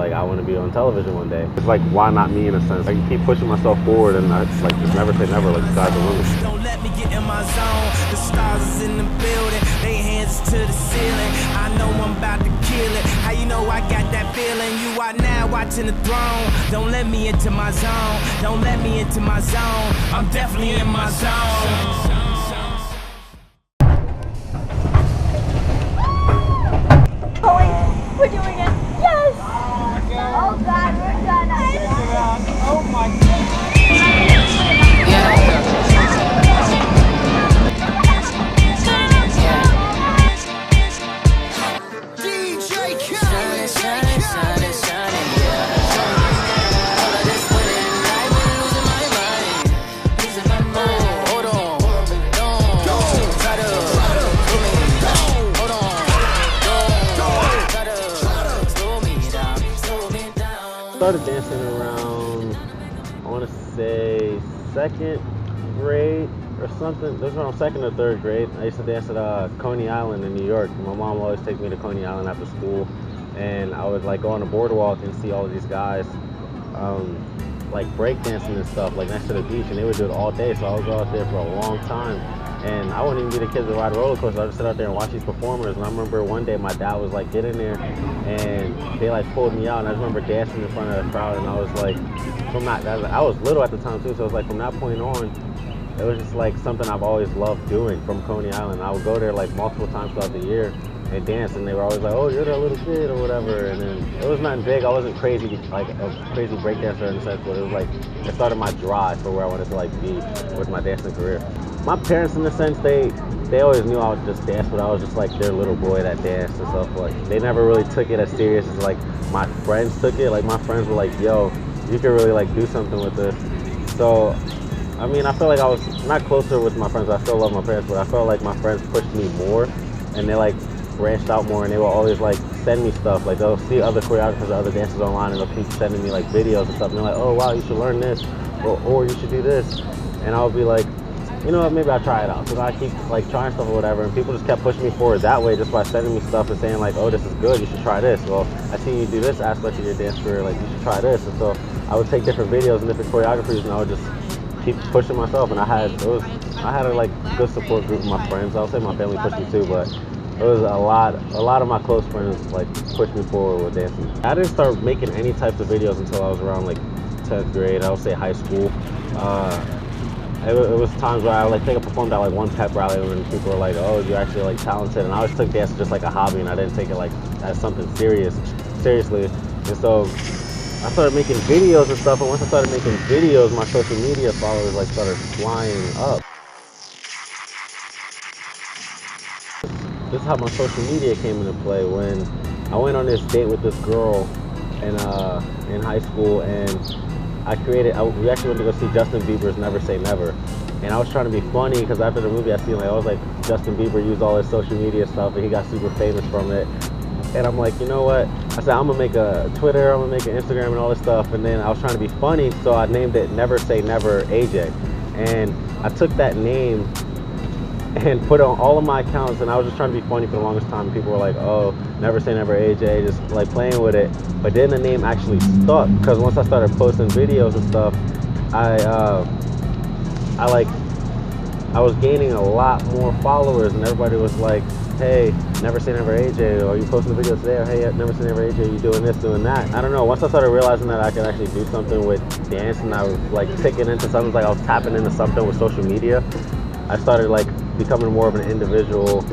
Like, I want to be on television one day. It's like, why not me in a sense? I can keep pushing myself forward, and it's like, just never say never, like the sky's the limit. Don't let me get in my zone. The stars is in the building, they hands to the ceiling. I know I'm about to kill it. How you know I got that feeling? You are now watching the throne. Don't let me into my zone. Don't let me into my zone. I'm definitely in my zone. We're doing it. Yes! Oh God, we're done. Oh my God. DJ Khaled, shining, shining, shining, yeah. All of this winning, I've been losing my mind. Losing my mind. Hold on, don't try to slow me down. Hold on, don't try to slow me down, slow me down. Started dancing around, I want to say, second grade or something. This was around second or third grade. I used to dance at Coney Island in New York. My mom would always take me to Coney Island after school, and I would like go on the boardwalk and see all of these guys like breakdancing and stuff like next to the beach, and they would do it all day. So I would go out there for a long time, and I wouldn't even be the kids that ride roller coasters. I would just sit out there and watch these performers. And I remember one day my dad was like, get in there, and they like pulled me out, and I just remember dancing in front of the crowd. And I was like, I was little at the time too, so it was like from that point on, it was just like something I've always loved doing from Coney Island. I would go there like multiple times throughout the year and dance, and they were always like, oh, you're that little kid or whatever. And then it was nothing big. I wasn't crazy, like a crazy breakdancer in a sense, but it was like, it started my drive for where I wanted to like be with my dancing career. My parents, in a sense, they always knew I would just dance, but I was just like their little boy that danced and stuff. Like, they never really took it as serious as like my friends took it. Like, my friends were like, yo, you can really like do something with this. So I mean, I feel like I was not closer with my friends. I still love my parents, but I felt like my friends pushed me more, and they like branched out more, and they will always like send me stuff. Like, they'll see other choreographers or other dancers online, and they'll keep sending me like videos and stuff. And they're like, oh wow, you should learn this, or you should do this. And I'll be like, you know what, maybe I'll try it out. So I keep like trying stuff or whatever, and people just kept pushing me forward that way just by sending me stuff and saying like, oh, this is good, you should try this. Well, I see you do this aspect of your dance career, like you should try this. And so I would take different videos and different choreographies, and I would just keep pushing myself. And I had a like good support group of my friends. I'll say my family pushed me too, but it was a lot of my close friends like pushed me forward with dancing. I didn't start making any types of videos until I was around like 10th grade. I would say high school. It was times where I like think I performed at like one pep rally when people were like, oh, you're actually like talented. And I always took dance just like a hobby, and I didn't take it like as something seriously. And so I started making videos and stuff, and once I started making videos, my social media followers like started flying up. This is how my social media came into play. When I went on this date with this girl in high school, and we actually went to go see Justin Bieber's Never Say Never. And I was trying to be funny, because after the movie I seen like, I was like, Justin Bieber used all his social media stuff and he got super famous from it. And I'm like, you know what? I said, I'm gonna make a Twitter, I'm gonna make an Instagram and all this stuff. And then I was trying to be funny, so I named it Never Say Never AJ. And I took that name and put it on all of my accounts, and I was just trying to be funny for the longest time. People were like, oh, Never Say Never AJ, just like playing with it. But then the name actually stuck, because once I started posting videos and stuff, I was gaining a lot more followers, and everybody was like, hey, Never Say Never AJ, or you posting a video today, or hey, Never Say Never AJ, you doing this, doing that. I don't know, once I started realizing that I could actually do something with dance, and I was like ticking into something, like I was tapping into something with social media, I started like becoming more of an individual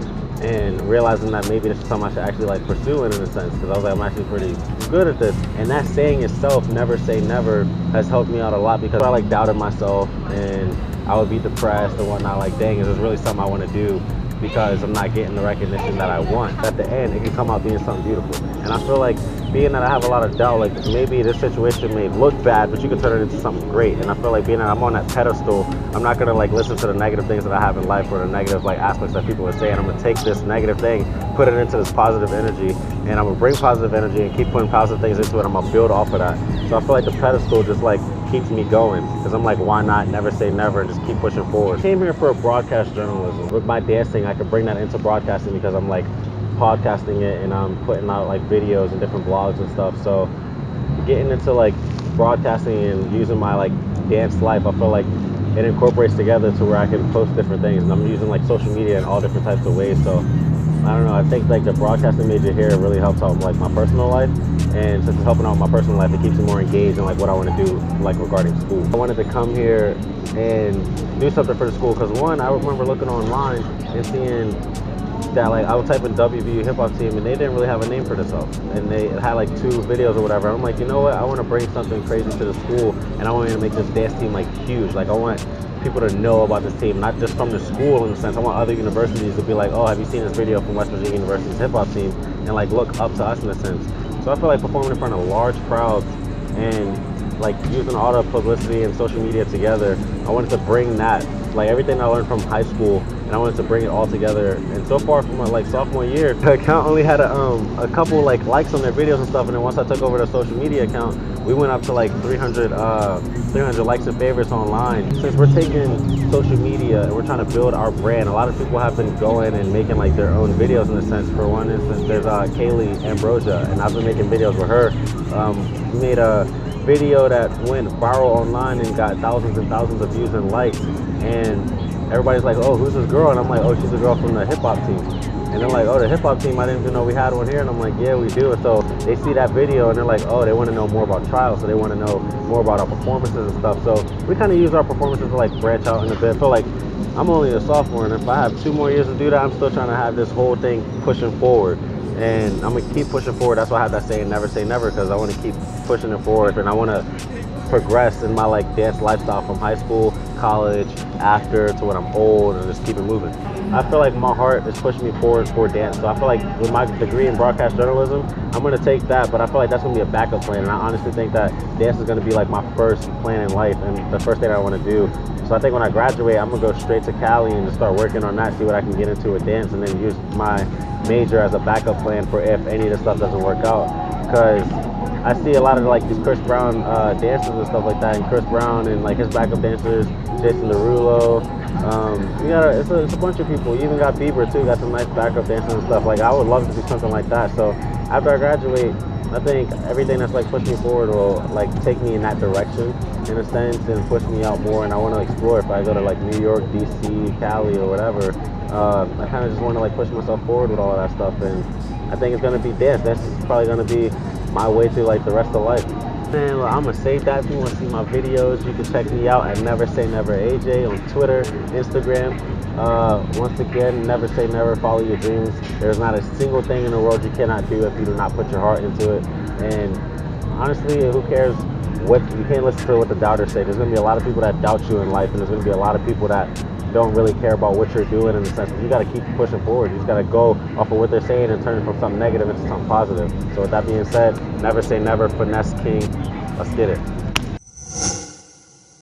and realizing that maybe this is something I should actually like pursue in a sense, because I was like, I'm actually pretty good at this. And that saying itself, never say never, has helped me out a lot, because I like doubted myself and I would be depressed and whatnot, like, dang, is this really something I want to do, because I'm not getting the recognition that I want. At the end, it can come out being something beautiful. And I feel like, being that I have a lot of doubt, like maybe this situation may look bad, but you can turn it into something great. And I feel like being that I'm on that pedestal, I'm not gonna like listen to the negative things that I have in life, or the negative like aspects that people are saying. I'm gonna take this negative thing, put it into this positive energy, and I'm gonna bring positive energy and keep putting positive things into it. I'm gonna build off of that. So I feel like the pedestal just like keeps me going, because I'm like, why not never say never and just keep pushing forward. I came here for a broadcast journalism. With my dancing, I could bring that into broadcasting, because I'm like podcasting it and I'm putting out like videos and different blogs and stuff. So getting into like broadcasting and using my like dance life, I feel like it incorporates together to where I can post different things, and I'm using like social media in all different types of ways. So I don't know. I think like the broadcasting major here really helps out like my personal life, and since it's helping out my personal life, it keeps me more engaged in like what I want to do like regarding school. I wanted to come here and do something for the school because one, I remember looking online and seeing that like I would type in WVU hip hop team and they didn't really have a name for themselves, and they had like 2 videos or whatever. I'm like, you know what? I want to bring something crazy to the school, and I want to make this dance team like huge. Like I want people to know about this team, not just from the school in a sense. I want other universities to be like, oh, have you seen this video from West Virginia University's hip hop team, and like look up to us in a sense. So I feel like performing in front of large crowds and like using all the publicity and social media together, I wanted to bring that, like everything I learned from high school, and I wanted to bring it all together. And so far from my like sophomore year, the account only had a couple like likes on their videos and stuff, and then once I took over the social media account, we went up to like 300 likes and favorites online. Since we're taking social media and we're trying to build our brand, a lot of people have been going and making like their own videos in a sense. For one instance, there's Kaylee Ambrosia, and I've been making videos with her. We made a video that went viral online and got thousands and thousands of views and likes, and everybody's like, oh, who's this girl? And I'm like, oh, she's a girl from the hip hop team. And they're like, oh, the hip hop team, I didn't even know we had one here. And I'm like, yeah, we do. And so they see that video and they're like, oh, they want to know more about trials, so they want to know more about our performances and stuff. So we kind of use our performances to like branch out in a bit. I feel like I'm only a sophomore, and if I have 2 more years to do that, I'm still trying to have this whole thing pushing forward. And I'm gonna keep pushing forward. That's why I have that saying, never say never, because I want to keep pushing it forward, and I want to progress in my like dance lifestyle from high school, college, after to when I'm old, and just keep it moving. I feel like my heart is pushing me forward for dance. So I feel like with my degree in broadcast journalism, I'm gonna take that, but I feel like that's gonna be a backup plan. And I honestly think that dance is gonna be like my first plan in life and the first thing I want to do. So I think when I graduate, I'm gonna go straight to Cali and just start working on that, see what I can get into with dance, and then use my major as a backup plan for if any of this stuff doesn't work out. Because I see a lot of like these Chris Brown dancers and stuff like that, and Chris Brown and like his backup dancers, Jason Derulo. It's a bunch of people. You even got Bieber too, got some nice backup dancers and stuff. Like I would love to do something like that. So after I graduate, I think everything that's like pushing me forward will like take me in that direction in a sense and push me out more. And I want to explore. If I go to like New York, DC, Cali, or whatever, I kind of just want to like push myself forward with all of that stuff. And I think it's gonna be dance. That's probably gonna be my way to like the rest of life. Man, well, I'm gonna save that. If you want to see my videos, you can check me out at Never Say Never AJ on Twitter, Instagram. Once again, never say never. Follow your dreams. There's not a single thing in the world you cannot do if you do not put your heart into it. And honestly, who cares what you can't listen to what the doubters say. There's gonna be a lot of people that doubt you in life, and there's gonna be a lot of people that don't really care about what you're doing in the sense that you got to keep pushing forward. You just got to go off of what they're saying and turn it from something negative into something positive. So with that being said, never say never. Finesse King. Let's get it.